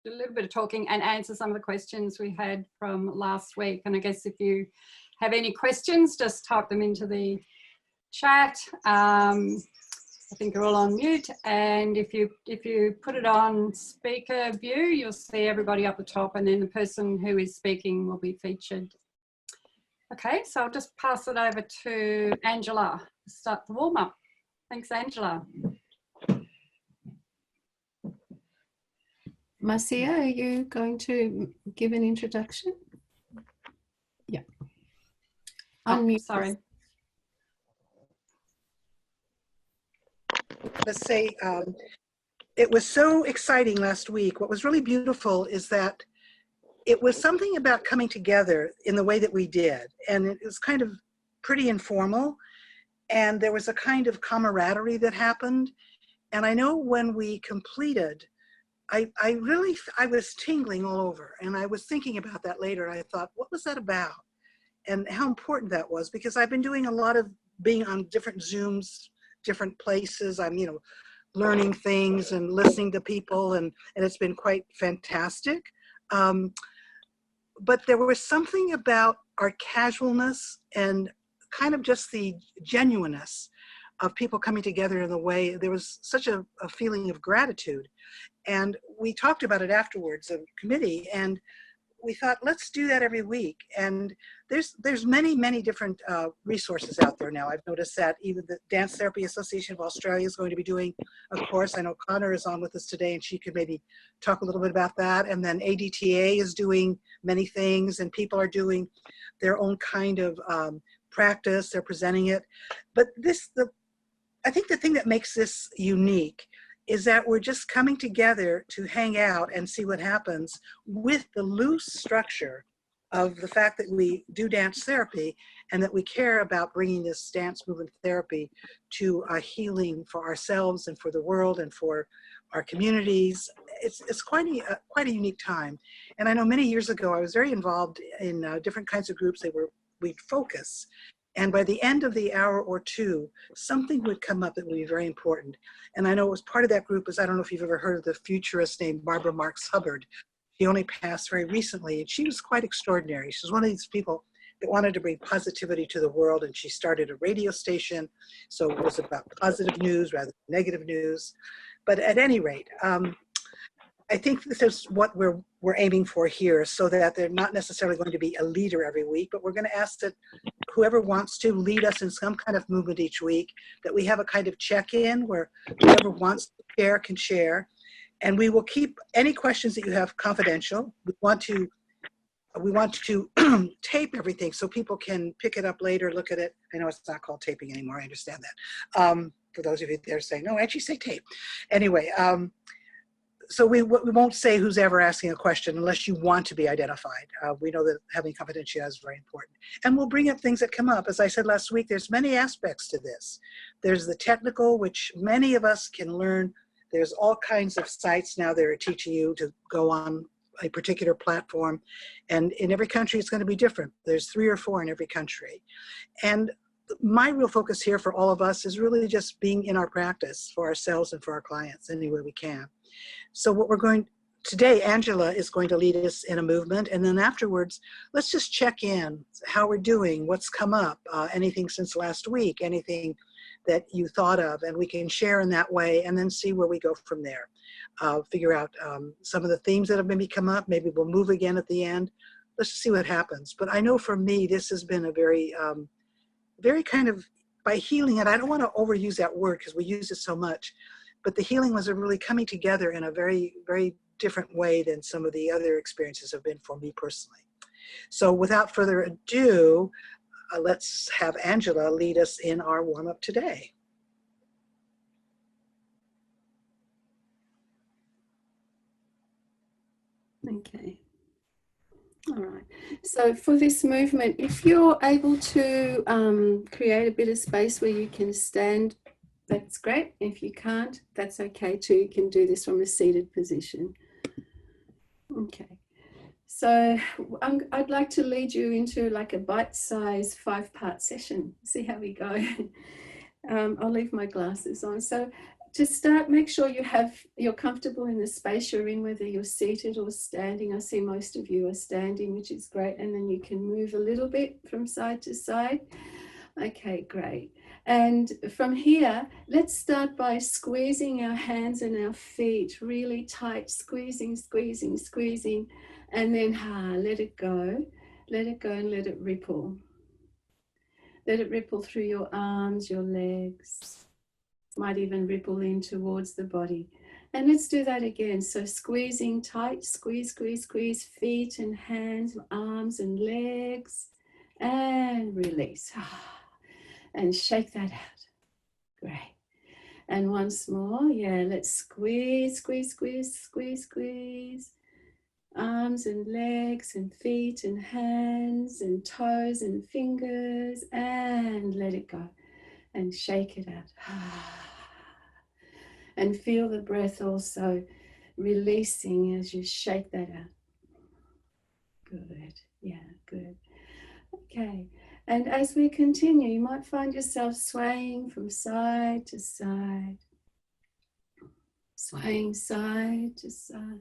do a little bit of talking and answer some of the questions we had from last week. And I guess if you have any questions, just type them into the chat. I think you're all on mute, and if you put it on speaker view, you'll see everybody up the top, and then the person who is speaking will be featured. Okay, so I'll just pass it over to Angela to start the warm-up. Thanks, Angela. Marcia, are you going to give an introduction? Yeah. Unmute. Sorry. Let's say it was so exciting last week. What was really beautiful is that it was something about coming together in the way that we did. And it was kind of pretty informal. And there was a kind of camaraderie that happened. And I know when we completed, I was tingling all over. And I was thinking about that later. I thought, what was that about? And how important that was, because I've been doing a lot of being on different Zooms, different places. I'm, learning things and listening to people, and it's been quite fantastic. But there was something about our casualness and kind of just the genuineness of people coming together in the way. There was such a feeling of gratitude. And we talked about it afterwards, a committee, and we thought, let's do that every week. And there's many, many different resources out there now. I've noticed that even the Dance Therapy Association of Australia is going to be doing a course. I know Connor is on with us today, and she could maybe talk a little bit about that. And then ADTA is doing many things, and people are doing their own kind of practice. They're presenting it. But I think the thing that makes this unique is that we're just coming together to hang out and see what happens with the loose structure of the fact that we do dance therapy and that we care about bringing this dance movement therapy to a healing for ourselves and for the world and for our communities. It's quite a unique time. And I know many years ago, I was very involved in different kinds of groups. We'd focus. And by the end of the hour or two, something would come up that would be very important. And I know it was part of that group is, I don't know if you've ever heard of the futurist named Barbara Marx Hubbard. She only passed very recently, and she was quite extraordinary. She was one of these people that wanted to bring positivity to the world, and she started a radio station. So it was about positive news rather than negative news. But at any rate, I think this is what we're aiming for here, so that they're not necessarily going to be a leader every week, but we're going to ask that whoever wants to lead us in some kind of movement each week, that we have a kind of check-in where whoever wants to share can share. And we will keep any questions that you have confidential. We want to tape everything so people can pick it up later, look at it. I know it's not called taping anymore, I understand that. For those of you there saying, no, actually say tape. Anyway, so we won't say who's ever asking a question unless you want to be identified. We know that having confidentiality is very important. And we'll bring up things that come up. As I said last week, there's many aspects to this. There's the technical, which many of us can learn. There's all kinds of sites now that are teaching you to go on a particular platform. And in every country, it's going to be different. There's 3 or 4 in every country. And my real focus here for all of us is really just being in our practice for ourselves and for our clients any way we can. So what we're going today, Angela is going to lead us in a movement, and then afterwards, let's just check in how we're doing, what's come up, anything since last week, anything that you thought of, and we can share in that way, and then see where we go from there. Figure out some of the themes that have maybe come up. Maybe we'll move again at the end. Let's just see what happens. But I know for me, this has been a very, very kind of by healing, and I don't want to overuse that word because we use it so much. But the healing was a really coming together in a very, very different way than some of the other experiences have been for me personally. So without further ado, let's have Angela lead us in our warm-up today. Okay. All right. So for this movement, if you're able to create a bit of space where you can stand, that's great. If you can't, that's okay too. You can do this from a seated position. Okay. So I'd like to lead you into like a bite-sized 5-part session. See how we go. I'll leave my glasses on. So to start, make sure you're comfortable in the space you're in, whether you're seated or standing. I see most of you are standing, which is great. And then you can move a little bit from side to side. Okay, great. And from here, let's start by squeezing our hands and our feet really tight, squeezing, squeezing, squeezing, and then let it go. Let it go and let it ripple. Let it ripple through your arms, your legs. Might even ripple in towards the body. And let's do that again. So squeezing tight, squeeze, squeeze, squeeze, feet and hands, arms and legs, and release. And shake that out. Great. And once more, yeah, let's squeeze, squeeze, squeeze, squeeze, squeeze. Arms and legs and feet and hands and toes and fingers, and let it go. And shake it out. And feel the breath also releasing as you shake that out. Good. Yeah, good. Okay. And as we continue, you might find yourself swaying from side to side. Swaying side to side.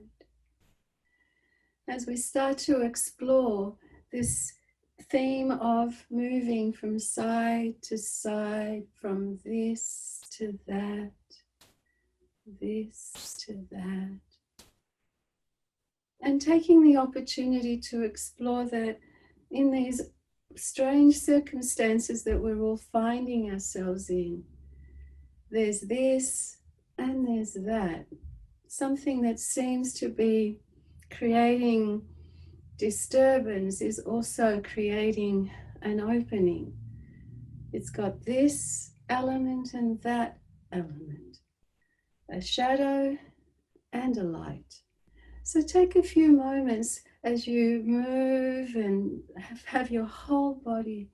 As we start to explore this theme of moving from side to side, from this to that, this to that, and taking the opportunity to explore that in these strange circumstances that we're all finding ourselves in. There's this and there's that. Something that seems to be creating disturbance is also creating an opening. It's got this element and that element, a shadow and a light. So take a few moments as you move and have your whole body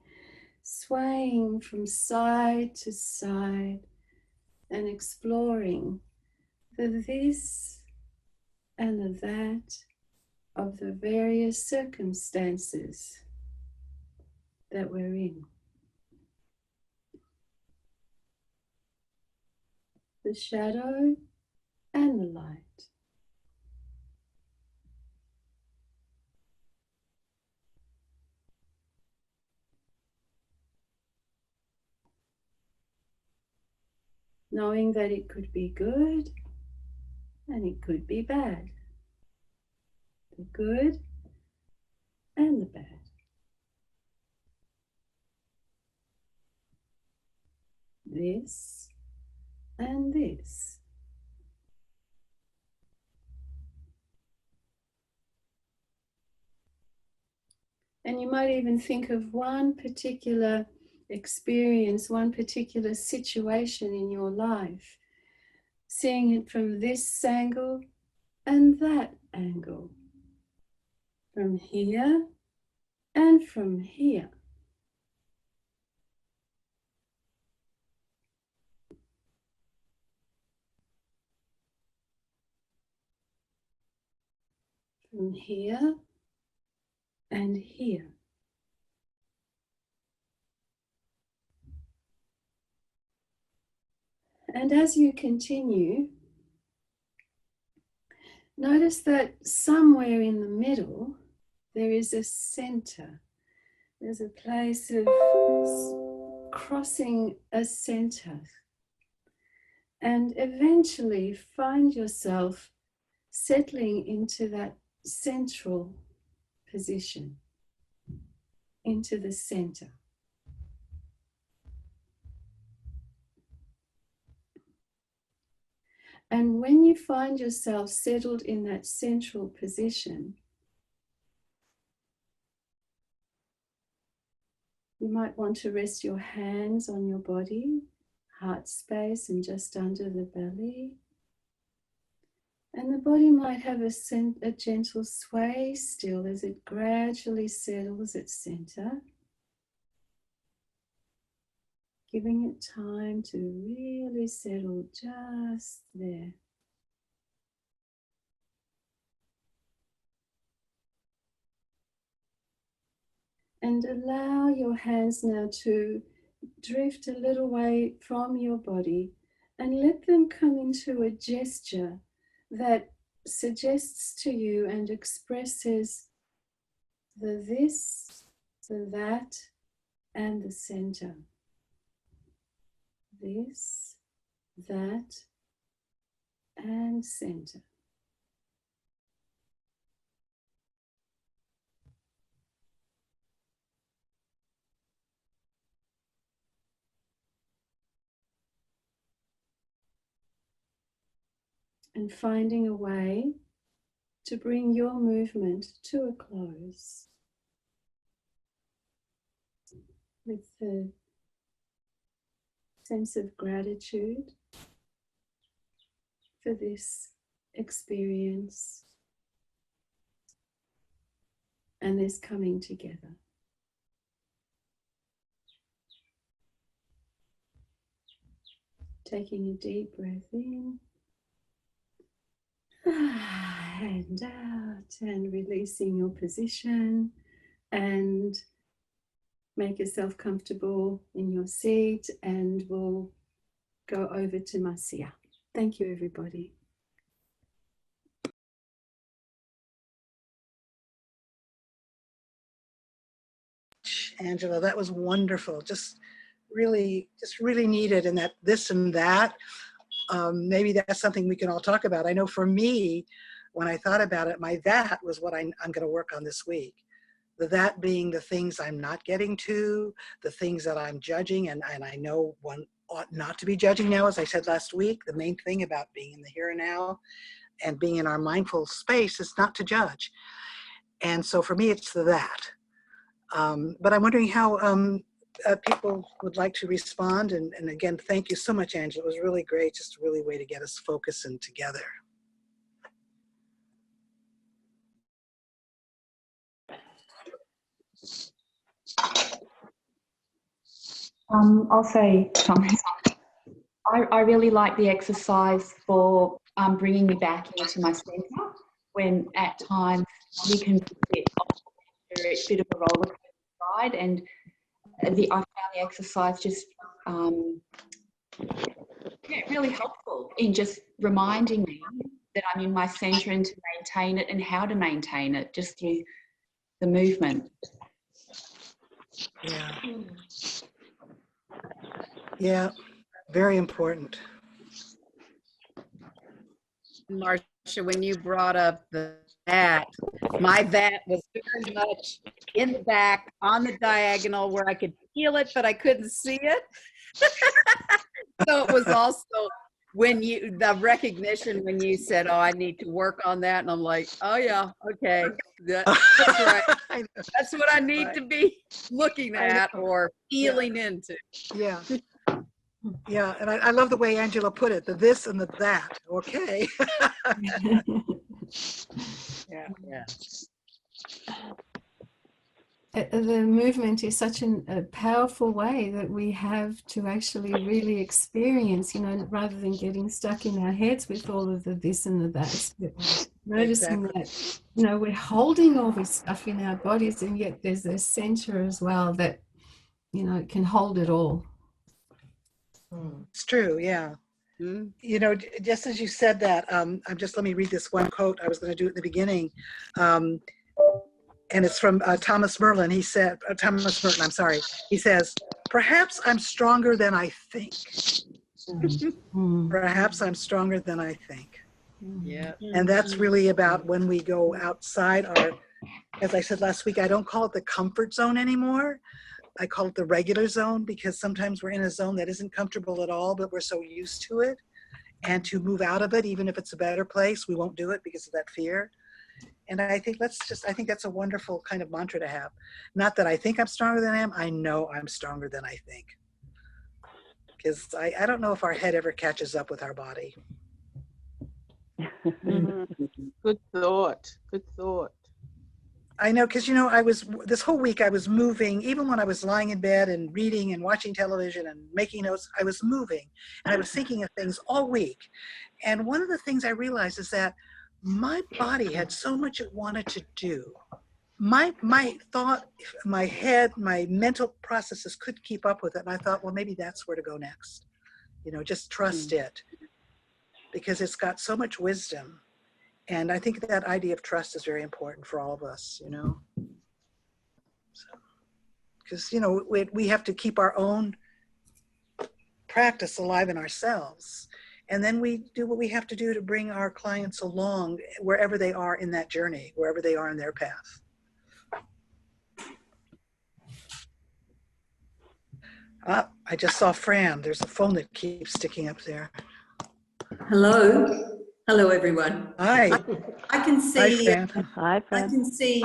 swaying from side to side and exploring the this and the that of the various circumstances that we're in. The shadow and the light. Knowing that it could be good and it could be bad. The good and the bad. This and this. And you might even think of one particular experience, one particular situation in your life, seeing it from this angle and that angle, from here and from here. From here and here. And as you continue, notice that somewhere in the middle, there is a center. There's a place of crossing a center. And eventually find yourself settling into that central position, into the center. And when you find yourself settled in that central position, you might want to rest your hands on your body, heart space and just under the belly. And the body might have a gentle sway still as it gradually settles its center, giving it time to really settle just there. And allow your hands now to drift a little way from your body and let them come into a gesture that suggests to you and expresses the this, the that, and the center. This, that, and center. And finding a way to bring your movement to a close with the sense of gratitude for this experience and this coming together. Taking a deep breath in and out, and releasing your position, and make yourself comfortable in your seat, and we'll go over to Marcia. Thank you, everybody. Angela, that was wonderful. Just really needed. And that this and that, maybe that's something we can all talk about. I know for me, when I thought about it, my that was what I'm going to work on this week. The that being the things I'm not getting to, the things that I'm judging, and I know one ought not to be judging now, as I said last week. The main thing about being in the here and now and being in our mindful space is not to judge. And so for me, it's the that. But I'm wondering how people would like to respond. And again, thank you so much, Angela. It was really great, just a really way to get us focused and together. I'll say something. I really like the exercise for bringing me back into my centre, when at times you can be a bit of a roller coaster ride, and I found the exercise just really helpful in just reminding me that I'm in my centre and to maintain it, and how to maintain it just through the movement. Yeah. Yeah, very important. Marcia, when you brought up that, my that was very much in the back on the diagonal where I could feel it, but I couldn't see it. So it was also when the recognition when you said, oh, I need to work on that. And I'm like, oh yeah, okay. That's right. That's what I need to be looking at or feeling into. Yeah. Yeah, and I love the way Angela put it, the this and the that. Okay. Yeah. The movement is such a powerful way that we have to actually really experience, rather than getting stuck in our heads with all of the this and the that. Noticing that, we're holding all this stuff in our bodies, and yet there's a center as well that, can hold it all. It's true, yeah. Mm-hmm. Just as you said that, let me read this one quote. I was going to do it in the beginning. And it's from Thomas Merton. He said, he says, perhaps I'm stronger than I think. Perhaps I'm stronger than I think. Yeah. And that's really about when we go outside as I said last week, I don't call it the comfort zone anymore. I call it the regular zone, because sometimes we're in a zone that isn't comfortable at all, but we're so used to it. And to move out of it, even if it's a better place, we won't do it because of that fear. And I think that's a wonderful kind of mantra to have. Not that I think I'm stronger than I am. I know I'm stronger than I think. Because I don't know if our head ever catches up with our body. Good thought. Good thought. I know, because, this whole week I was moving, even when I was lying in bed and reading and watching television and making notes, I was moving and I was thinking of things all week. And one of the things I realized is that my body had so much it wanted to do. My thought, my head, my mental processes couldn't keep up with it. And I thought, well, maybe that's where to go next. You know, just trust it, because it's got so much wisdom. And I think that idea of trust is very important for all of us, you know. Because, you know, we have to keep our own practice alive in ourselves. And then we do what we have to do to bring our clients along wherever they are in that journey, wherever they are in their path. I just saw Fran. There's a phone that keeps sticking up there. Hello. Hello, everyone. Hi. I can Hi, see, Fran. Hi, I Fran. can see,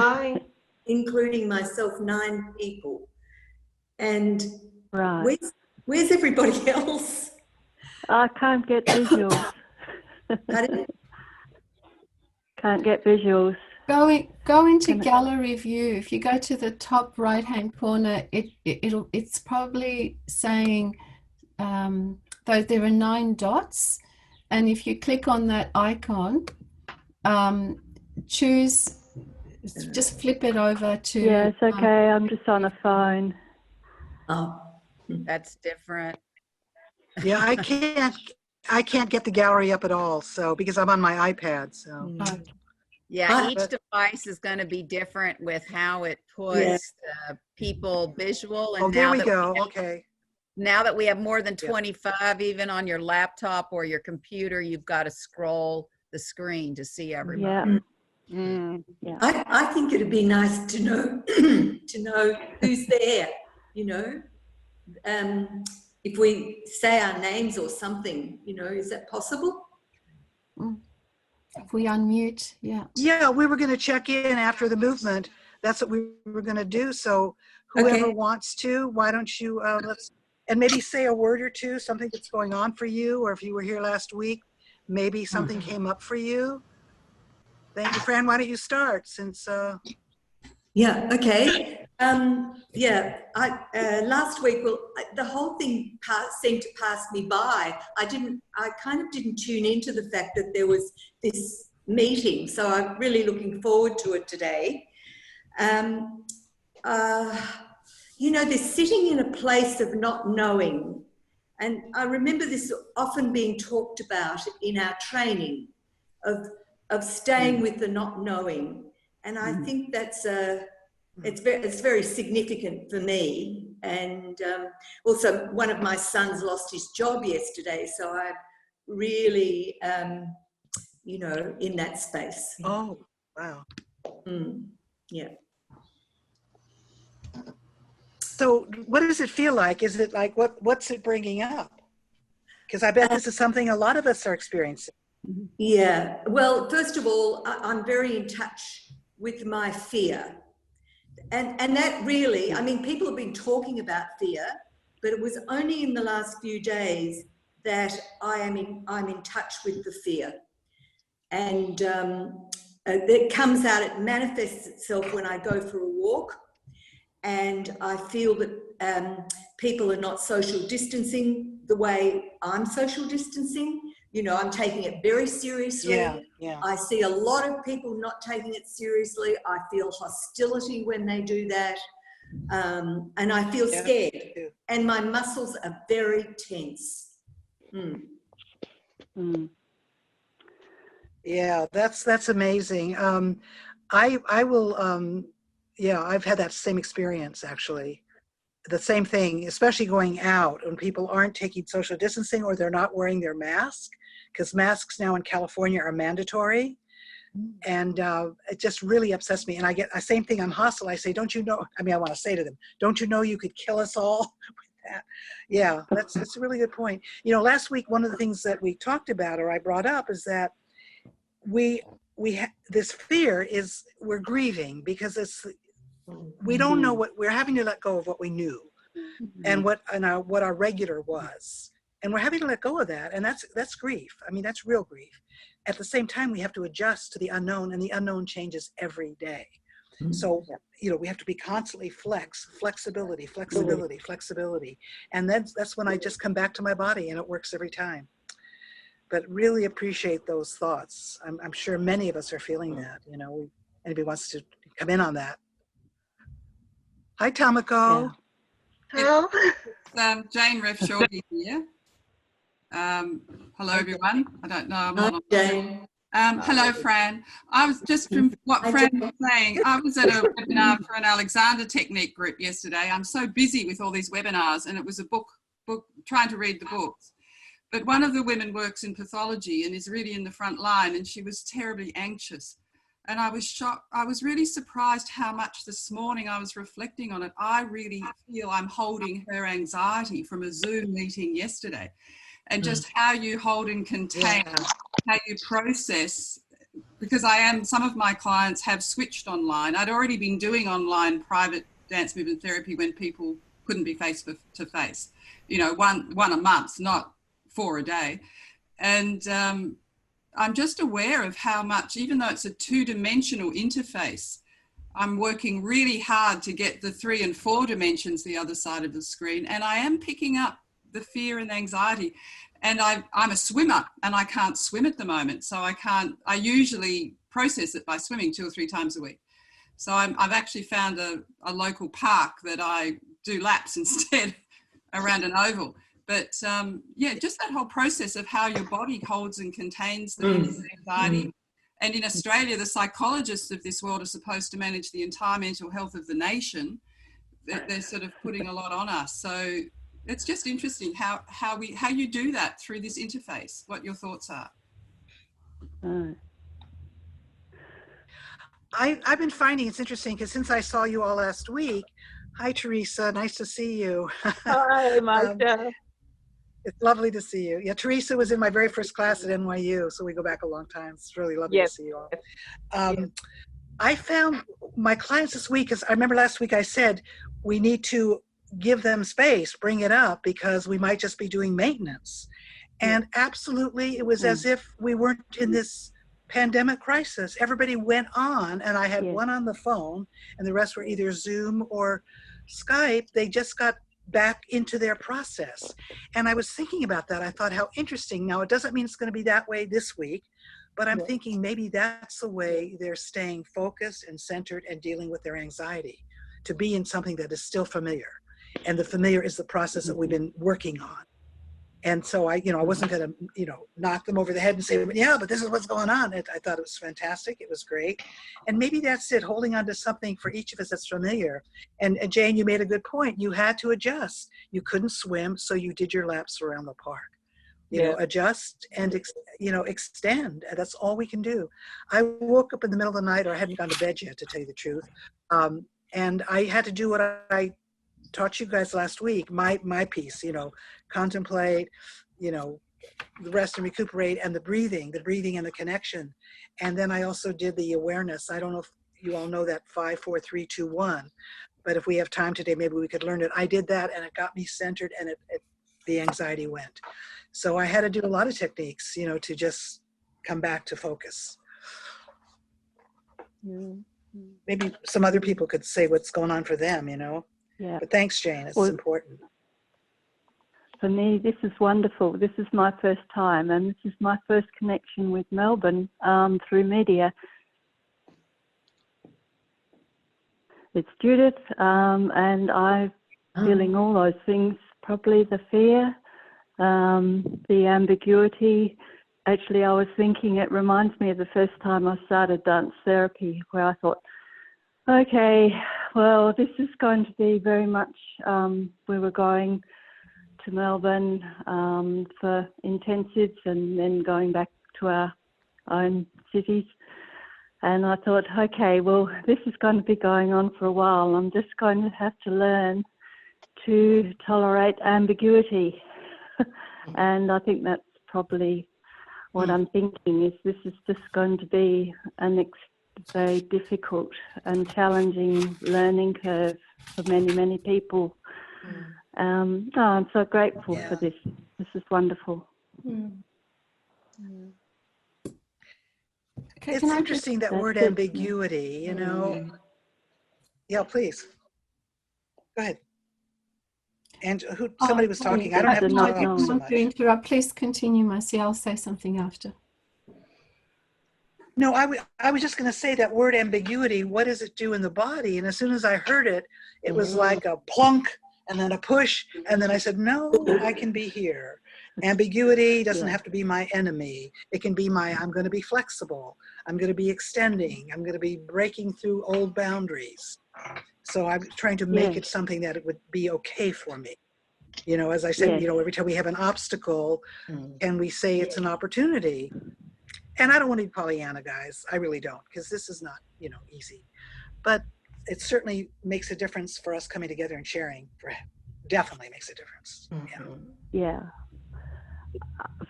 including myself, 9 people. And Right. where's everybody else? I can't get visuals. Pardon? Can't get visuals. Go into Can I- gallery view. If you go to the top right hand corner, it's probably saying though there are 9 dots, and if you click on that icon, choose, just flip it over to Yeah, it's okay. I'm just on a phone. Oh, That's different. Yeah, I can't get the gallery up at all. So, because I'm on my iPad, so. Yeah, each But- device is going to be different with how it puts Yeah. the people visual. And Oh, there now we that go. have- Okay. Now that we have more than Yeah. 25, even on your laptop or your computer, you've got to scroll the screen to see everybody. Yeah, Mm. yeah. I think it'd be nice to know to know who's there. You know, if we say our names or something. You know, is that possible? if we unmute, yeah. Yeah, we were going to check in after the movement. That's what we were going to do. So whoever Okay. wants to, why don't you, and maybe say a word or two, something that's going on for you, or if you were here last week, maybe something came up for you. Thank you, Fran. Why don't you start since, Yeah. Okay. Yeah. Last week, the whole thing seemed to pass me by. I kind of didn't tune into the fact that there was this meeting, so I'm really looking forward to it today. You know, they're sitting in a place of not knowing, and I remember this often being talked about in our training of staying with the not knowing. And I think that's it's very significant for me. And also, one of my sons lost his job yesterday, so I'm really, you know, in that space. oh, wow. Yeah. So what does it feel like? Is it like, what's it bringing up? Because I bet this is something a lot of us are experiencing. Yeah. Well, first of all, I'm very in touch with my fear. And that really, I mean, people have been talking about fear, but it was only in the last few days that I'm in touch with the fear. And it comes out, it manifests itself when I go for a walk and I feel that people are not social distancing the way I'm social distancing. You know, I'm taking it very seriously. Yeah. I see a lot of people not taking it seriously. I feel hostility when they do that. And I feel Yeah, scared. too. And my muscles are very tense. Yeah, that's amazing. I will, yeah, I've had that same experience actually. The same thing, especially going out when people aren't taking social distancing or they're not wearing their mask, because masks now in California are mandatory. And it just really upsets me. And I get the same thing. I'm hostile. I say, don't you know? I mean, I want to say to them, don't you know you could kill us all with that? Yeah, that's a really good point. You know, last week, one of the things that we talked about or I brought up is that this fear is we're grieving because we don't know what we're having to let go of what we knew and what our regular was. And we're having to let go of that. And that's grief. I mean, that's real grief. At the same time, we have to adjust to the unknown, and the unknown changes every day. So, you know, we have to be constantly flexibility. And that's when I just come back to my body and it works every time. But really appreciate those thoughts. I'm sure many of us are feeling that, you know, anybody wants to come in on that. Hi, Tomiko. Yeah. Hello. Jane Reff Shorty here. Hello, everyone. I don't know. I'm Hi, not on. Jane. Hello, Fran. I was just from what Hi, Fran Jane. was saying. I was at a webinar for an Alexander Technique group yesterday. I'm so busy with all these webinars, and it was a book trying to read the books. But one of the women works in pathology and is really in the front line, and she was terribly anxious. And I was shocked. I was really surprised how much this morning I was reflecting on it. I really feel I'm holding her anxiety from a Zoom meeting yesterday, and just how you hold and contain, how you process, because some of my clients have switched online. I'd already been doing online private dance movement therapy when people couldn't be face to face, you know, one a month, not 4 a day. And I'm just aware of how much, even though it's a 2-dimensional interface, I'm working really hard to get the 3 and 4 dimensions the other side of the screen. And I am picking up the fear and anxiety. And I'm a swimmer and I can't swim at the moment. So I usually process it by swimming 2 or 3 times a week. So I've actually found a local park that I do laps instead around an oval. But yeah, just that whole process of how your body holds and contains the anxiety. And in Australia, the psychologists of this world are supposed to manage the entire mental health of the nation. They're sort of putting a lot on us. So it's just interesting how you do that through this interface, what your thoughts are. I've been finding it's interesting because since I saw you all last week, hi Teresa, nice to see you. Hi, Marcia. It's lovely to see you. Yeah, Teresa was in my very first class at NYU, so we go back a long time. It's really lovely to see you all. I found my clients this week, because I remember last week I said we need to give them space, bring it up, because we might just be doing maintenance. And absolutely, it was as if we weren't in this pandemic crisis. Everybody went on, and I had one on the phone, and the rest were either Zoom or Skype. They just got back into their process. And I was thinking about that. I thought, how interesting. Now, it doesn't mean it's going to be that way this week, but I'm thinking maybe that's the way they're staying focused and centered and dealing with their anxiety, to be in something that is still familiar. And the familiar is the process that we've been working on. And so I wasn't going to, knock them over the head and say, yeah, but this is what's going on. I thought it was fantastic. It was great. And maybe that's it, holding on to something for each of us that's familiar. And Jane, you made a good point. You had to adjust. You couldn't swim, so you did your laps around the park. You know, adjust and, extend. That's all we can do. I woke up in the middle of the night, or I hadn't gone to bed yet, to tell you the truth. And I had to do what I taught you guys last week, my piece, contemplate, the rest and recuperate, and the breathing and the connection. And then I also did the awareness. I don't know if you all know that 5, 4, 3, 2, 1, but if we have time today, maybe we could learn it. I did that and it got me centered, and the anxiety went. So I had to do a lot of techniques, to just come back to focus. Maybe some other people could say what's going on for them, Yeah. But thanks, Jane. It's important. For me, this is wonderful. This is my first time, and this is my first connection with Melbourne through media. It's Judith, and I'm feeling all those things, probably the fear, the ambiguity. Actually, I was thinking it reminds me of the first time I started dance therapy, where I thought, okay, well, this is going to be very much, we were going to Melbourne for intensives and then going back to our own cities. And I thought, okay, well, this is going to be going on for a while. I'm just going to have to learn to tolerate ambiguity. And I think that's probably what I'm thinking, is this is just going to be a very difficult and challenging learning curve for many, many people. I'm so grateful for this. This is wonderful. It's interesting, that word ambiguity, Yeah, please. Go ahead. And somebody was talking. I don't have to talk so much. To interrupt. Please continue, Marcia. I'll say something after. No, I was just going to say that word ambiguity, what does it do in the body? And as soon as I heard it, it was like a plunk and then a push. And then I said, no, I can be here. Ambiguity doesn't Yeah. have to be my enemy. It can be my, I'm going to be flexible. I'm going to be extending. I'm going to be breaking through old boundaries. So I'm trying to make Yes. it something that it would be okay for me. You know, as I said, Yes. you know, every time we have an obstacle, Mm. can we say it's an opportunity? And I don't want to be Pollyanna, guys. I really don't, because this is not, you know, easy. But it certainly makes a difference for us coming together and sharing. Definitely makes a difference. Yeah. Mhm. Yeah.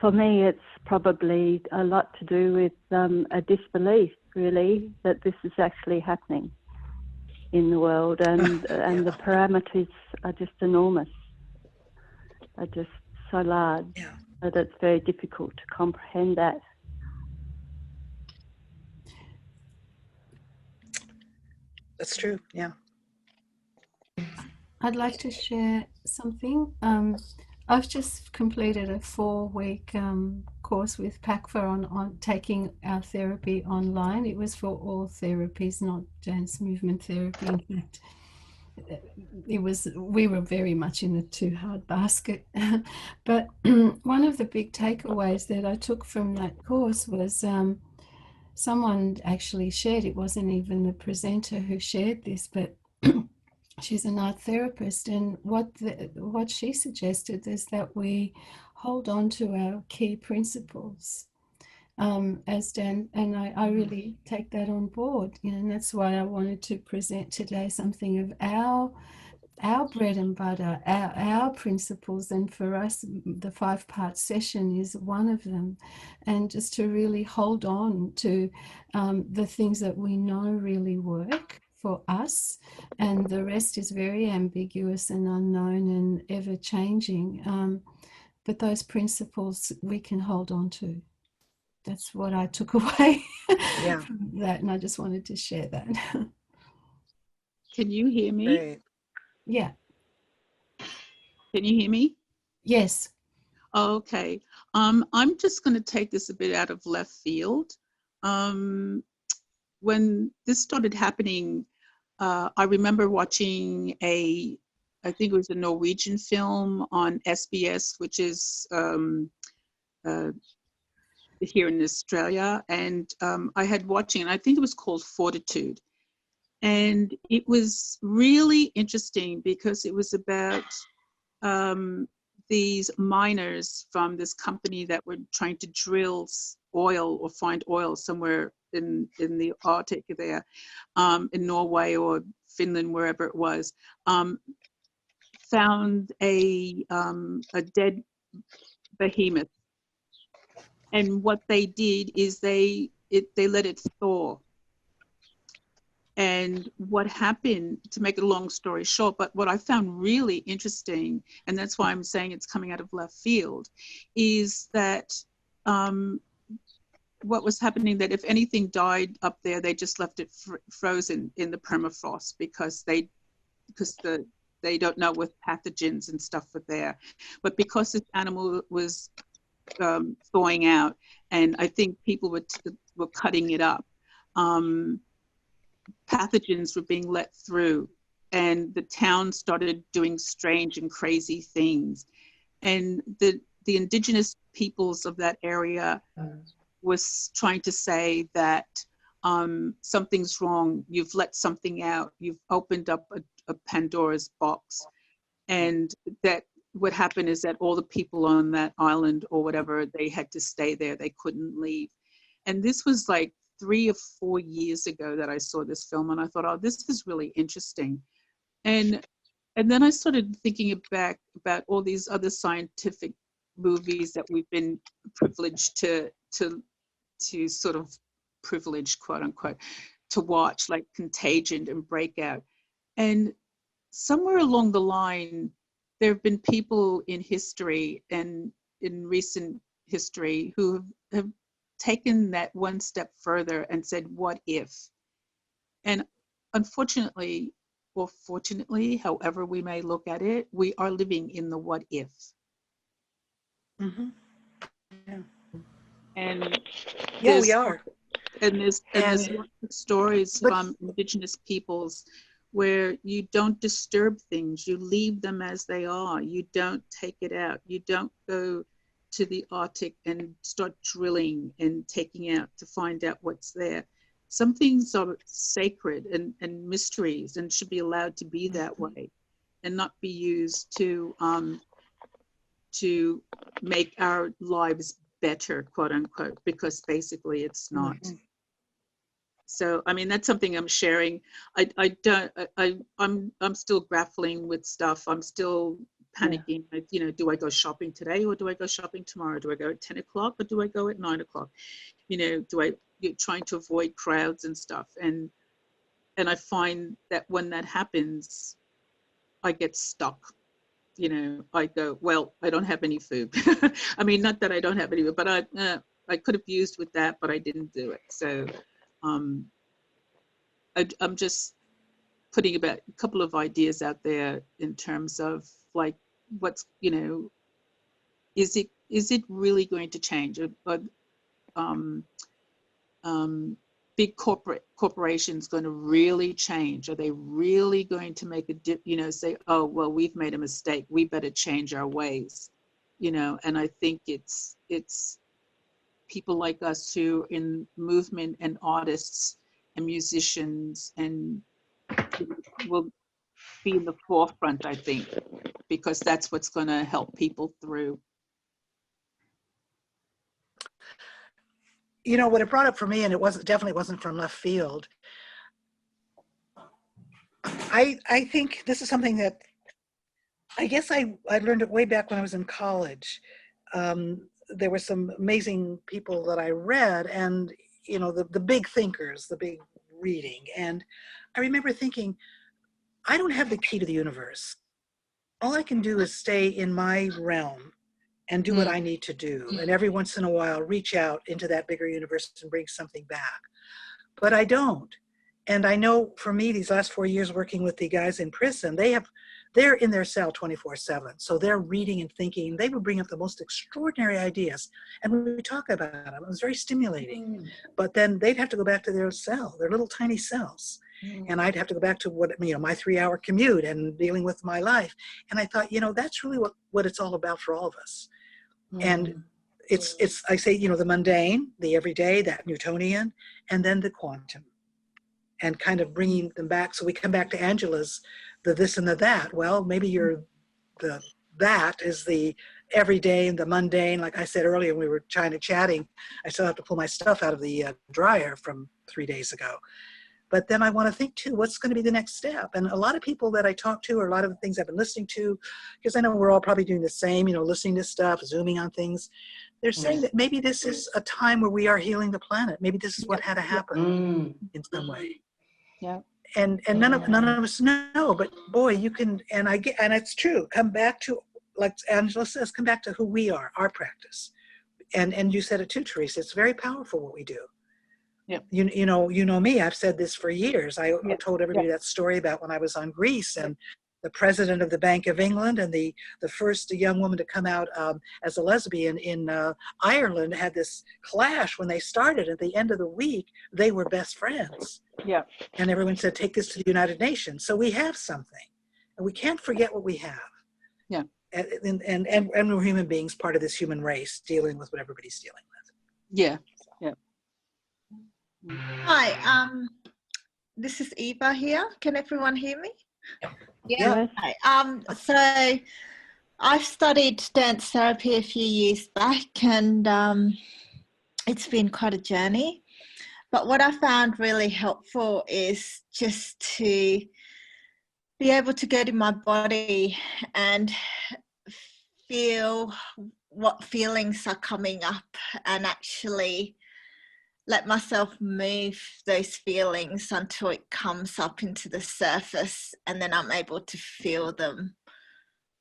For me, it's probably a lot to do with a disbelief, really, that this is actually happening in the world, and the parameters are just enormous, are just so large Yeah. that it's very difficult to comprehend that. That's true. Yeah. I'd like to share something. I've just completed a 4-week course with PACFA on taking our therapy online. It was for all therapies, not dance movement therapy. In fact, we were very much in the too hard basket. But one of the big takeaways that I took from that course was someone actually shared, it wasn't even the presenter who shared this, but she's an art therapist, and what she suggested is that we hold on to our key principles, as Dan, and I really take that on board, you know, and that's why I wanted to present today something of our bread and butter, our principles, and for us the 5-part session is one of them, and just to really hold on to the things that we know really work for us, and the rest is very ambiguous and unknown and ever changing, but those principles we can hold on to. That's what I took away Yeah. from that, and I just wanted to share that. Can you hear me? Great. Yeah. Can you hear me? Yes. Okay. I'm just going to take this a bit out of left field. When this started happening, I remember watching I think it was a Norwegian film on SBS, which is here in Australia. And I had watching, and I think it was called Fortitude. And it was really interesting because it was about these miners from this company that were trying to drill oil or find oil somewhere in the Arctic there, in Norway or Finland, wherever it was, found a dead behemoth. And what they did is they let it thaw. And what happened, to make a long story short, but what I found really interesting, and that's why I'm saying it's coming out of left field, is that what was happening, that if anything died up there, they just left it frozen in the permafrost because they don't know what pathogens and stuff were there. But because this animal was thawing out, and I think people were cutting it up, pathogens were being let through, and the town started doing strange and crazy things. And the indigenous peoples of that area was trying to say that something's wrong, you've let something out, you've opened up a Pandora's box. And that what happened is that all the people on that island or whatever, they had to stay there, they couldn't leave. And this was like 3 or 4 years ago that I saw this film, and I thought, oh, this is really interesting. And then I started thinking back about all these other scientific movies that we've been privileged to sort of privileged, quote unquote, to watch, like Contagion and Breakout. And somewhere along the line, there have been people in history and in recent history who have taken that one step further and said, what if? And unfortunately, or fortunately, however we may look at it, we are living in the what if. Mm-hmm. Yeah. And Yeah, we are. And there's lots of stories from indigenous peoples where you don't disturb things, you leave them as they are, you don't take it out, you don't go to the Arctic and start drilling and taking out to find out what's there. Some things are sacred and mysteries and should be allowed to be that way and not be used to make our lives better, quote unquote, because basically it's not. So, I mean, that's something I'm sharing. I'm still grappling with stuff. I'm still panicking. Like, you know, do I go shopping today or do I go shopping tomorrow? Do I go at 10 o'clock or do I go at 9 o'clock? You know, you're trying to avoid crowds and stuff. And I find that when that happens, I get stuck. You know, I go, well, I don't have any food. I mean, not that I don't have any food, but I could have used with that, but I didn't do it. So I'm just putting about a couple of ideas out there in terms of like, what's, you know, is it really going to change? Big corporations going to really change? Are they really going to make say, oh, well, we've made a mistake, we better change our ways, you know? And I think it's people like us who in movement and artists and musicians and will be in the forefront, I think, because that's what's going to help people through. You know, what it brought up for me, and it definitely wasn't from left field, I think this is something that I guess I learned it way back when I was in college. There were some amazing people that I read, and, you know, the big thinkers, the big reading. And I remember thinking, I don't have the key to the universe. All I can do is stay in my realm and do what I need to do. And every once in a while, reach out into that bigger universe and bring something back. But I don't. And I know for me, these last 4 years working with the guys in prison, they're in their cell 24/7. So they're reading and thinking. They would bring up the most extraordinary ideas. And when we talk about them, it was very stimulating. But then they'd have to go back to their cell, their little tiny cells. And I'd have to go back to my 3-hour commute and dealing with my life. And I thought, you know, that's really what it's all about for all of us. And it's I say, you know, the mundane, the everyday, that Newtonian, and then the quantum, and kind of bringing them back. So we come back to Angela's, the this and the that. Well, maybe that is the everyday and the mundane. Like I said earlier, we were chatting, I still have to pull my stuff out of the dryer from 3 days ago. But then I want to think too, what's going to be the next step? And a lot of people that I talk to, or a lot of the things I've been listening to, because I know we're all probably doing the same, you know, listening to stuff, zooming on things. They're saying that maybe this is a time where we are healing the planet. Maybe this is what had to happen in some way. Yeah. And none of us know, but boy, you can, and it's true. Come back to, like Angela says, come back to who we are, our practice. And you said it too, Teresa. It's very powerful what we do. Yeah. You know me, I've said this for years. I told everybody that story about when I was on Greece, and the president of the Bank of England and the first young woman to come out as a lesbian in Ireland had this clash when they started. At the end of the week, they were best friends. Yeah. And everyone said, take this to the United Nations. So we have something, and we can't forget what we have. Yeah. And we're human beings, part of this human race, dealing with what everybody's dealing with. Yeah. Yeah. Hi, this is Eva here. Can everyone hear me? Yeah. Hi. So I've studied dance therapy a few years back, and it's been quite a journey. But what I found really helpful is just to be able to go to my body and feel what feelings are coming up, and actually let myself move those feelings until it comes up into the surface, and then I'm able to feel them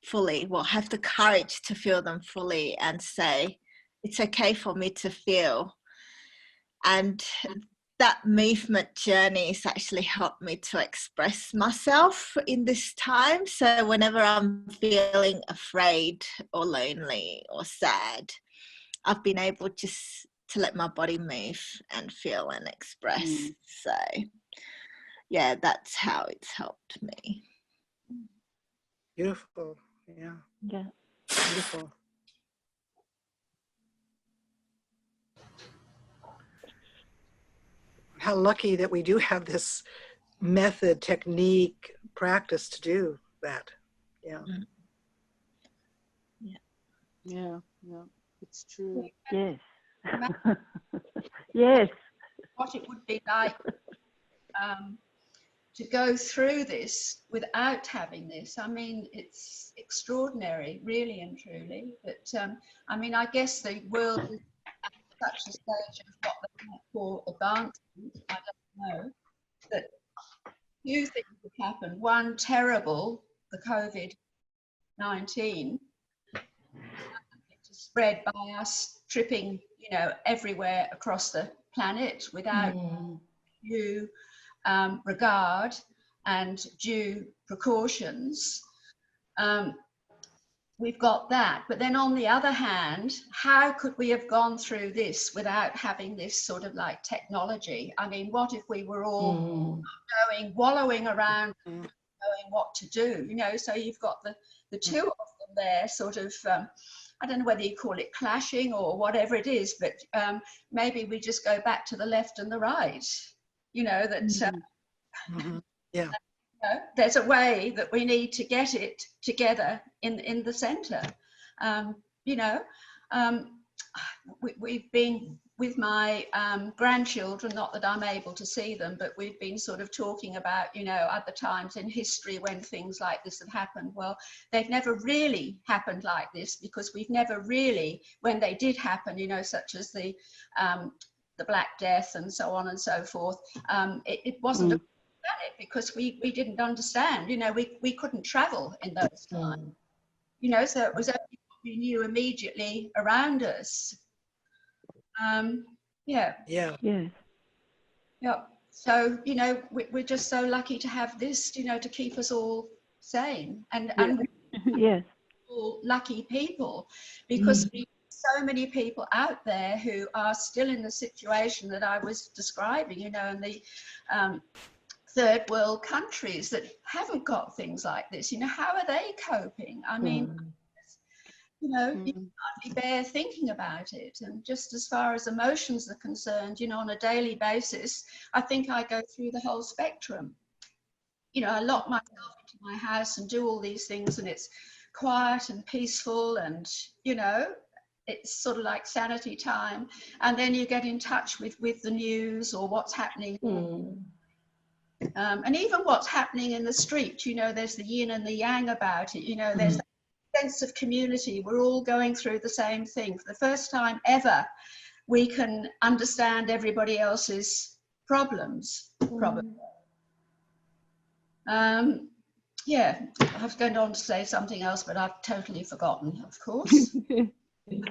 fully. Well, have the courage to feel them fully and say, it's okay for me to feel. And that movement journey has actually helped me to express myself in this time. So whenever I'm feeling afraid or lonely or sad, I've been able just to let my body move and feel and express. So yeah, that's how it's helped me. Beautiful. Yeah. Yeah. Beautiful. how lucky that we do have this method, technique, practice to do that. Yeah. Yeah, it's true. Yes. Yes. What it would be like to go through this without having this. I mean, it's extraordinary, really and truly. But I mean, I guess the world is at such a stage of what they might call advancement. I don't know. That two things have happened. One, terrible, the COVID-19, spread by us tripping, you know, everywhere across the planet without due regard and due precautions. We've got that. But then on the other hand, how could we have gone through this without having this sort of like technology? I mean, what if we were all wallowing around, knowing what to do, you know? So you've got the two of them there sort of, I don't know whether you call it clashing or whatever it is, but maybe we just go back to the left and the right, you know, that Yeah. you know, there's a way that we need to get it together in the center. You know, we've been with my grandchildren, not that I'm able to see them, but we've been sort of talking about, you know, other times in history when things like this have happened. Well, they've never really happened like this because we've never really, when they did happen, you know, such as the Black Death and so on and so forth, it wasn't a panic because we didn't understand, you know, we couldn't travel in those times, you know, so it was only what we knew immediately around us. Yeah. Yes. Yeah. So, you know, we're just so lucky to have this, you know, to keep us all sane and Yes. all lucky people, because we so many people out there who are still in the situation that I was describing, you know, in the third world countries that haven't got things like this. You know, how are they coping? I mean, you know, you can hardly bear thinking about it. And just as far as emotions are concerned, you know, on a daily basis, I think I go through the whole spectrum. You know, I lock myself into my house and do all these things, and it's quiet and peaceful, and, you know, it's sort of like sanity time. And then you get in touch with the news or what's happening. And even what's happening in the street, you know, there's the yin and the yang about it, you know, there's that sense of community. We're all going through the same thing. For the first time ever, we can understand everybody else's problems, probably. Yeah, I was going on to say something else, but I've totally forgotten, of course. You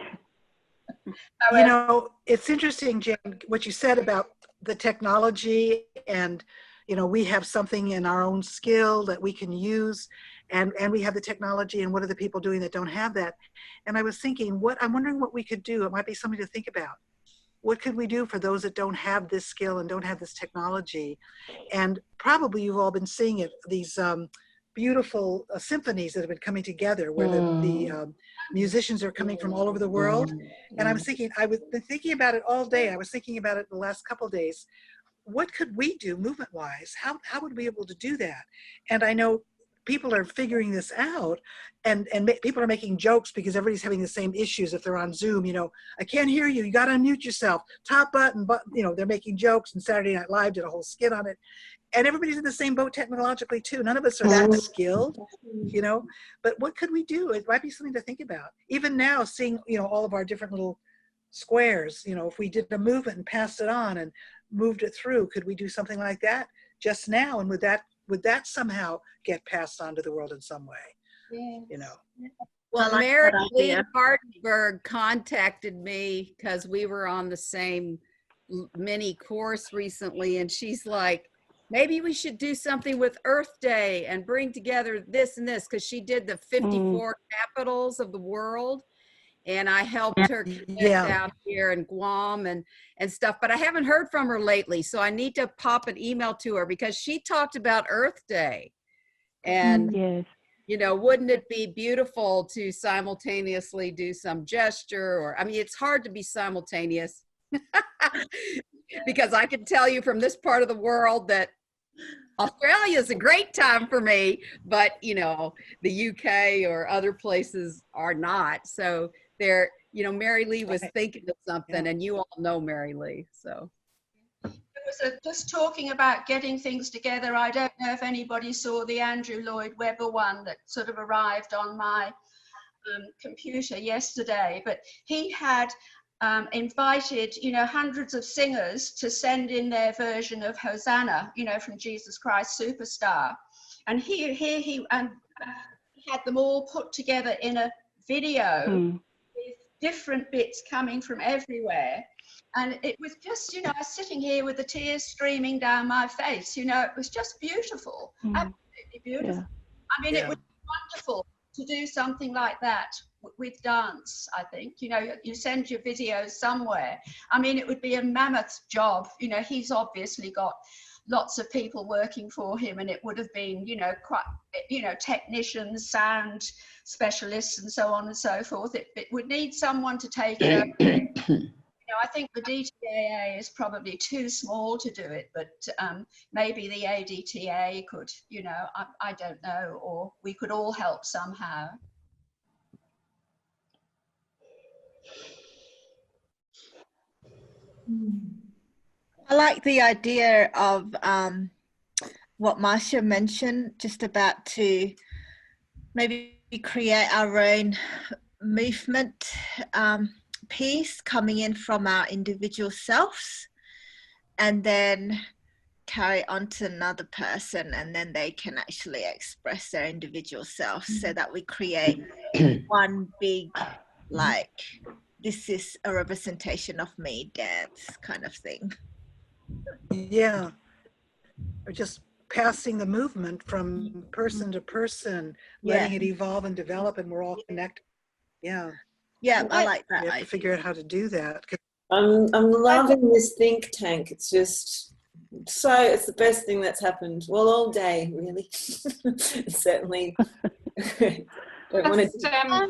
know, it's interesting, Jane, what you said about the technology, and, you know, we have something in our own skill that we can use, and we have the technology, and what are the people doing that don't have that? And I was thinking, I'm wondering what we could do. It might be something to think about. What could we do for those that don't have this skill and don't have this technology? And probably you've all been seeing it, these beautiful symphonies that have been coming together, where the musicians are coming from all over the world. And I was thinking, I've been thinking about it all day. I was thinking about it the last couple of days. What could we do movement-wise? How would we be able to do that? And I know people are figuring this out, and people are making jokes because everybody's having the same issues if they're on Zoom. You know, I can't hear you. You got to unmute yourself. Top button, but you know, they're making jokes, and Saturday Night Live did a whole skit on it. And everybody's in the same boat technologically too. None of us are that skilled, you know, but what could we do? It might be something to think about. Even now, seeing, you know, all of our different little squares, you know, if we did a movement and passed it on and moved it through, could we do something like that just now? And would that somehow get passed on to the world in some way? Yeah. You know? Well, I like Mary that Lee idea. Hardenberg contacted me because we were on the same mini course recently, and she's like, maybe we should do something with Earth Day and bring together this and this, because she did the 54 capitals of the world, and I helped her connect out here in Guam and stuff, but I haven't heard from her lately, so I need to pop an email to her because she talked about Earth Day. And Yes. you know, wouldn't it be beautiful to simultaneously do some gesture, or, I mean, it's hard to be simultaneous. because I can tell you from this part of the world that Australia is a great time for me, but you know, the UK or other places are not. So they're, you know, Mary Lee was thinking of something, and you all know Mary Lee, so. Just talking about getting things together, I don't know if anybody saw the Andrew Lloyd Webber one that sort of arrived on my computer yesterday, but he had invited, you know, hundreds of singers to send in their version of Hosanna, you know, from Jesus Christ Superstar. And he had them all put together in a video with different bits coming from everywhere. And it was just, you know, I was sitting here with the tears streaming down my face. You know, it was just beautiful, absolutely beautiful. Yeah. I mean, it would be wonderful to do something like that with dance, I think. You know, you send your videos somewhere. I mean, it would be a mammoth job. You know, he's obviously got lots of people working for him, and it would have been, you know, quite, you know, technicians, sound specialists, and so on and so forth. It would need someone to take it over. You know, I think the DTAA is probably too small to do it, but maybe the ADTA could, you know, I don't know, or we could all help somehow. I like the idea of what Marcia mentioned, just about to maybe create our own movement piece coming in from our individual selves, and then carry on to another person, and then they can actually express their individual selves, so that we create one big, like, this is a representation of me dance kind of thing. Yeah, or just passing the movement from person to person, letting it evolve and develop, and we're all connected. Yeah. Yeah, I like that. We have to figure out how to do that. I'm loving this think tank. It's just it's the best thing that's happened. Well, all day, really. Certainly. One day at a time.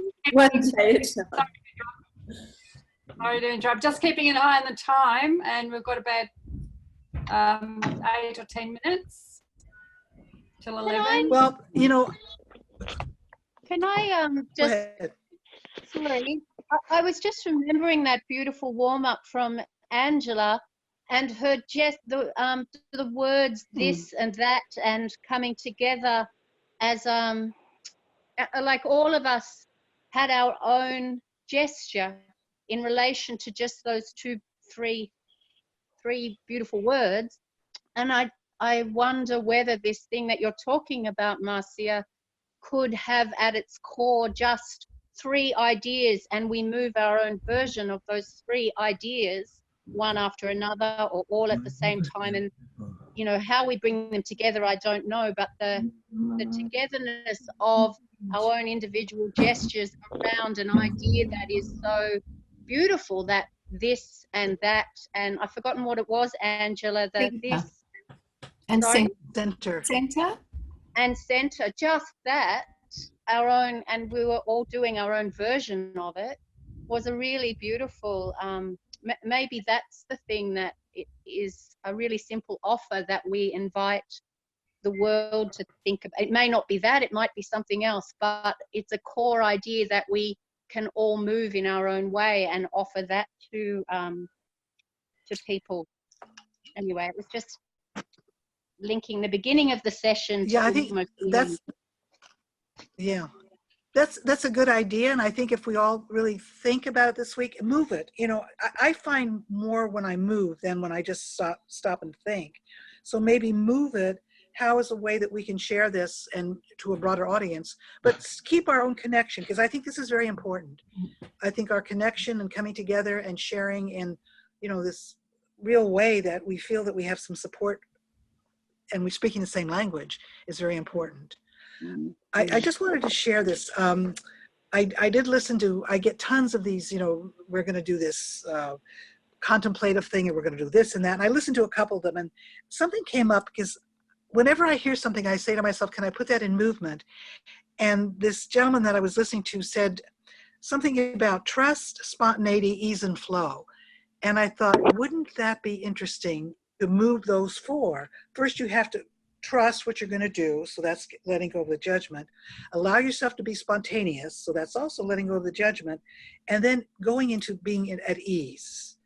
Sorry to interrupt. Just keeping an eye on the time, and we've got about 8 or 10 minutes till 11. Well, you know. Can I just? Sorry, I was just remembering that beautiful warm-up from Angela, and her just the words this and that, and coming together as like all of us had our own gesture in relation to just those three beautiful words. And I wonder whether this thing that you're talking about, Marcia, could have at its core just 3 ideas, and we move our own version of those 3 ideas, one after another, or all at the same time. And you know, how we bring them together, I don't know, but the togetherness of our own individual gestures around an idea that is so beautiful, that this and that, and I've forgotten what it was, Angela, this and center and center, just that, our own, and we were all doing our own version of it, was a really beautiful, maybe that's the thing, that it is a really simple offer that we invite the world to think about. It may not be that, it might be something else, but it's a core idea that we can all move in our own way and offer that to people. Anyway, it was just linking the beginning of the session to I think that's a good idea. And I think if we all really think about it this week, move it. You know, I find more when I move than when I just stop and think. So maybe move it. How is a way that we can share this and to a broader audience, but keep our own connection, because I think this is very important. I think our connection and coming together and sharing in, you know, this real way that we feel that we have some support and we're speaking the same language is very important. I just wanted to share this. I did listen to, I get tons of these, you know, we're going to do this contemplative thing, and we're going to do this and that. And I listened to a couple of them, and something came up, because whenever I hear something, I say to myself, can I put that in movement? And this gentleman that I was listening to said something about trust, spontaneity, ease, and flow. And I thought, wouldn't that be interesting to move those four? First, you have to trust what you're going to do. So that's letting go of the judgment. Allow yourself to be spontaneous. So that's also letting go of the judgment. And then going into being at ease.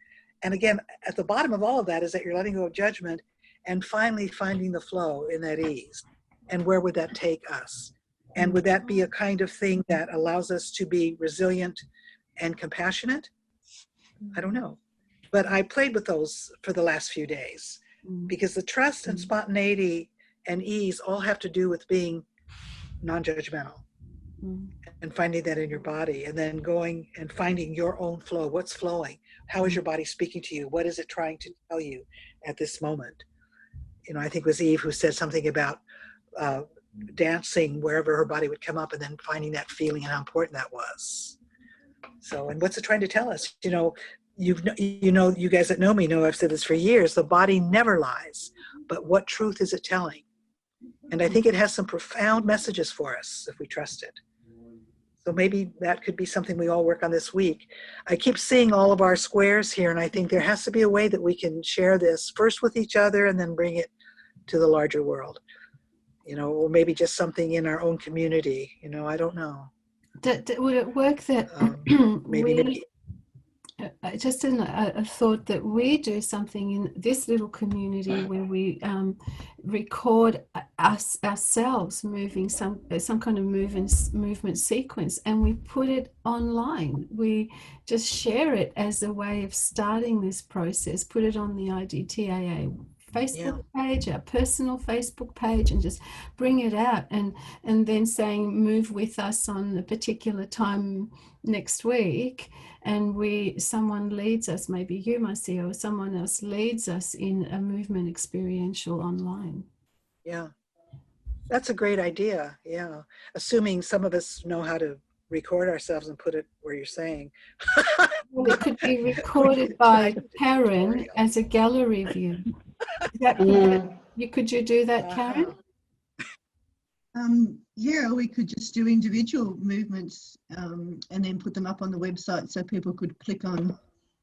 And again, at the bottom of all of that is that you're letting go of judgment and finally finding the flow in that ease. And where would that take us? And would that be a kind of thing that allows us to be resilient and compassionate? I don't know. But I played with those for the last few days because the trust and spontaneity and ease all have to do with being non-judgmental and finding that in your body, and then going and finding your own flow. What's flowing? How is your body speaking to you? What is it trying to tell you at this moment? You know, I think it was Eve who said something about dancing wherever her body would come up, and then finding that feeling and how important that was. So, and what's it trying to tell us? You know, you guys that know me know I've said this for years. The body never lies, but what truth is it telling? And I think it has some profound messages for us if we trust it. So maybe that could be something we all work on this week. I keep seeing all of our squares here, and I think there has to be a way that we can share this first with each other and then bring it to the larger world. You know, or maybe just something in our own community. You know, I don't know. Would it work that maybe just a thought that we do something in this little community where we record ourselves moving some kind of movement sequence, and we put it online. We just share it as a way of starting this process. Put it on the IDTAA Facebook page, our personal Facebook page, and just bring it out, and then saying move with us on a particular time next week, and someone leads us, maybe you, Marcia, or someone else leads us in a movement experiential online. Yeah, that's a great idea. Yeah, assuming some of us know how to record ourselves and put it where you're saying. Well, it could be recorded by Karen as a gallery view. Could you do that, Karen? Yeah, we could just do individual movements and then put them up on the website so people could click on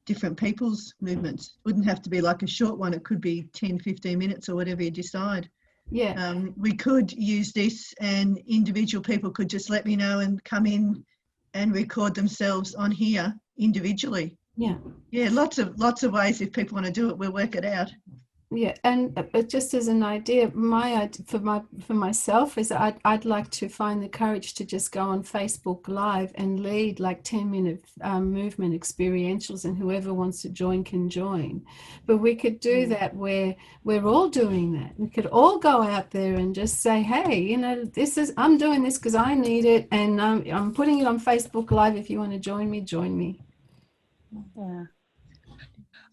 different people's movements. Wouldn't have to be like a short one. It could be 10, 15 minutes or whatever you decide. Yeah. We could use this, and individual people could just let me know and come in and record themselves on here individually. Yeah. Yeah, lots of ways. If people want to do it, we'll work it out. Yeah, but just as an idea, for myself is I'd like to find the courage to just go on Facebook Live and lead like 10-minute movement experientials, and whoever wants to join can join. But we could do that where we're all doing that. We could all go out there and just say, hey, you know, I'm doing this because I need it, and I'm putting it on Facebook Live. If you want to join me, join me. Yeah.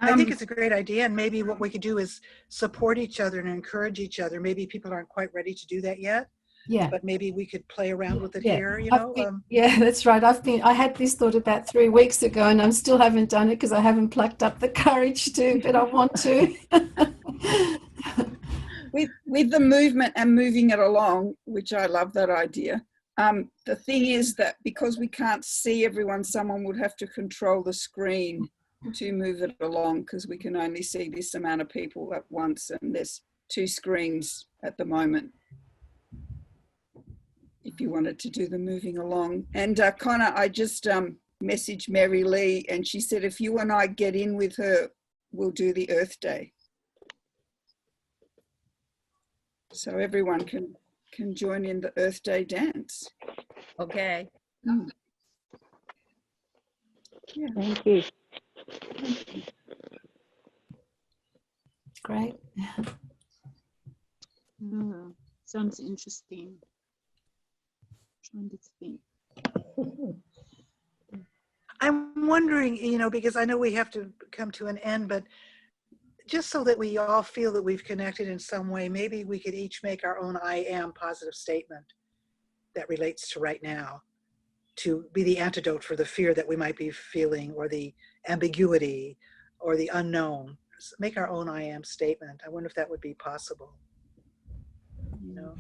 I think it's a great idea, and maybe what we could do is support each other and encourage each other. Maybe people aren't quite ready to do that yet. Yeah. But maybe we could play around with it here, you know. Yeah, that's right. I had this thought about 3 weeks ago, and I still haven't done it because I haven't plucked up the courage to, but I want to. with the movement and moving it along, which I love that idea. The thing is that because we can't see everyone, someone would have to control the screen to move it along, because we can only see this amount of people at once, and there's 2 screens at the moment. If you wanted to do the moving along. And Connor, I just messaged Mary Lee, and she said if you and I get in with her, we'll do the Earth Day. So everyone can join in the Earth Day dance. Okay. Yeah. Thank you. Great. Sounds interesting. I'm trying to think. I'm wondering, you know, because I know we have to come to an end, but just so that we all feel that we've connected in some way, maybe we could each make our own I am positive statement that relates to right now, to be the antidote for the fear that we might be feeling, or the ambiguity, or the unknown. Make our own I am statement. I wonder if that would be possible. You know,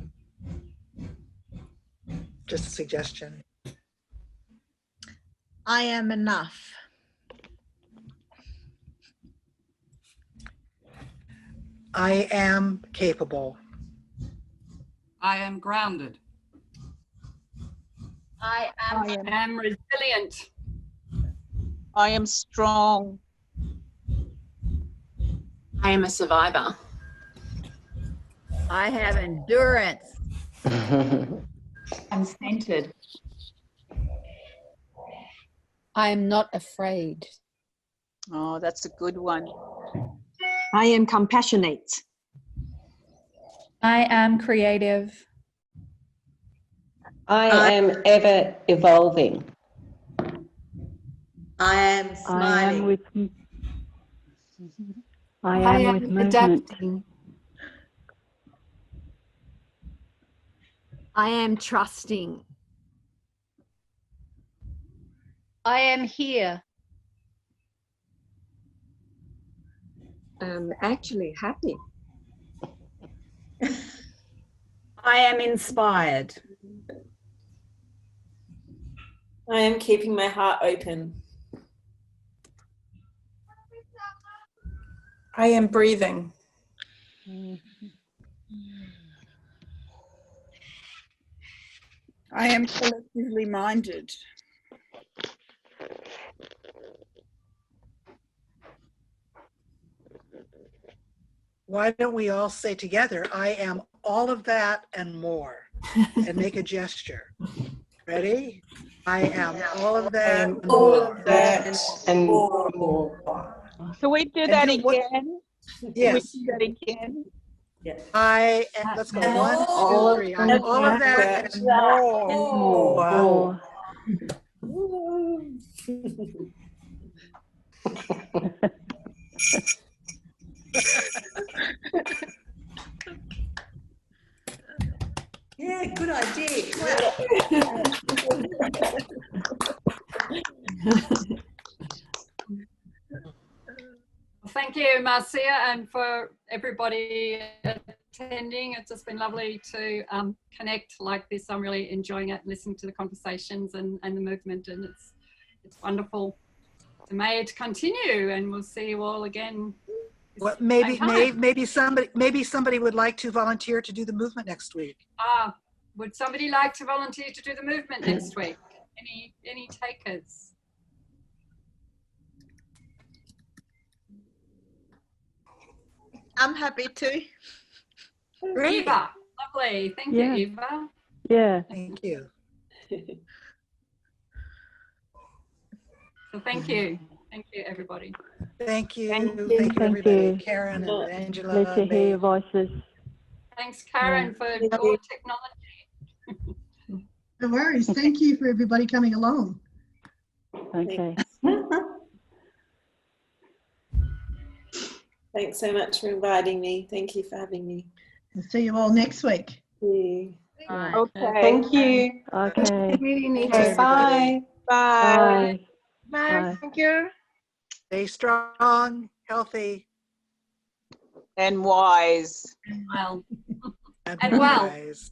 just a suggestion. I am enough. I am capable. I am grounded. I am resilient. I am strong. I am a survivor. I have endurance. I'm centered. I am not afraid. Oh, that's a good one. I am compassionate. I am creative. I am ever evolving. I am smiling. I am with movement. Adapting. I am trusting. I am here. I'm actually happy. I am inspired. I am keeping my heart open. I am breathing. I am collectively minded. Why don't we all say together, I am all of that and more, and make a gesture. Ready? I am all of that and more. And more. Can we do And that do what- again? Yes. Can we do that again? Yes. I am, let's go. And 1, 2, all 3. I am all of that and more. Yeah, good idea. Thank you, Marcia, and for everybody attending. It's just been lovely to connect like this. I'm really enjoying it, listening to the conversations and the movement, and it's wonderful. So may it continue, and we'll see you all again. Well, maybe somebody would like to volunteer to do the movement next week. Would somebody like to volunteer to do the movement next week? Any takers? I'm happy to. Eva, lovely. Thank you, Eva. Yeah. Thank you. So thank you. Thank you, everybody. Thank you. Thank everybody. you. Karen and Angela. Glad to hear your voices. Thanks, Karen, for your technology. No worries. Thank you for everybody coming along. Okay. Thanks so much for inviting me. Thank you for having me. We'll see you all next week. See you. Okay. Thank you. Okay. Okay, bye. Bye. Bye. Thank you. Stay strong, healthy, And wise. Well. and And well. wise.